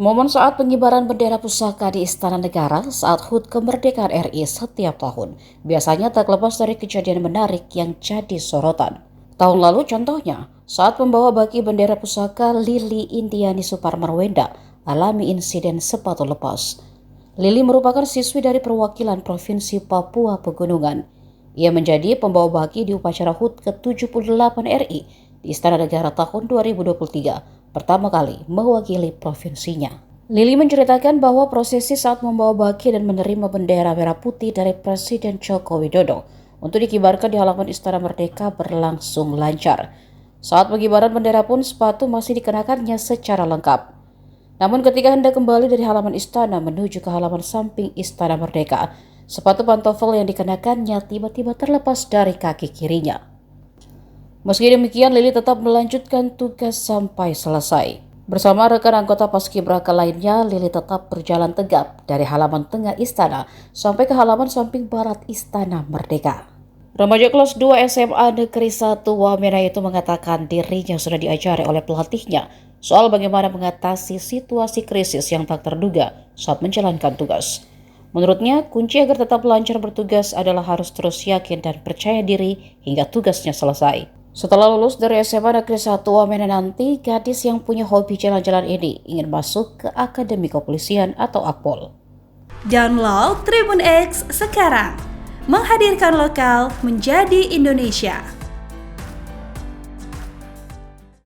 Momen saat pengibaran bendera pusaka di Istana Negara saat HUT kemerdekaan RI setiap tahun biasanya tak lepas dari kejadian menarik yang jadi sorotan. Tahun lalu contohnya, saat pembawa baki bendera pusaka Lili Indiani Suparmarwenda alami insiden sepatu lepas. Lili merupakan siswi dari perwakilan Provinsi Papua Pegunungan. Ia menjadi pembawa baki di upacara HUT ke-78 RI di Istana Negara tahun 2023, pertama kali mewakili provinsinya. Lili menceritakan bahwa prosesi saat membawa baki dan menerima bendera merah putih dari Presiden Joko Widodo untuk dikibarkan di halaman Istana Merdeka berlangsung lancar. Saat pengibaran bendera pun sepatu masih dikenakannya secara lengkap. Namun ketika hendak kembali dari halaman istana menuju ke halaman samping Istana Merdeka, sepatu pantofel yang dikenakannya tiba-tiba terlepas dari kaki kirinya. Meski demikian, Lili tetap melanjutkan tugas sampai selesai. Bersama rekan anggota Paskibraka lainnya, Lili tetap berjalan tegap dari halaman tengah istana sampai ke halaman samping barat Istana Merdeka. Remaja kelas 2 SMA Negeri 1 Wamena itu mengatakan dirinya sudah diajari oleh pelatihnya soal bagaimana mengatasi situasi krisis yang tak terduga saat menjalankan tugas. Menurutnya, kunci agar tetap lancar bertugas adalah harus terus yakin dan percaya diri hingga tugasnya selesai. Setelah lulus dari SMA Negeri 1 Wamena nanti, gadis yang punya hobi jalan-jalan ini ingin masuk ke Akademi Kepolisian atau Akpol. Download Tribun X sekarang, menghadirkan lokal menjadi Indonesia.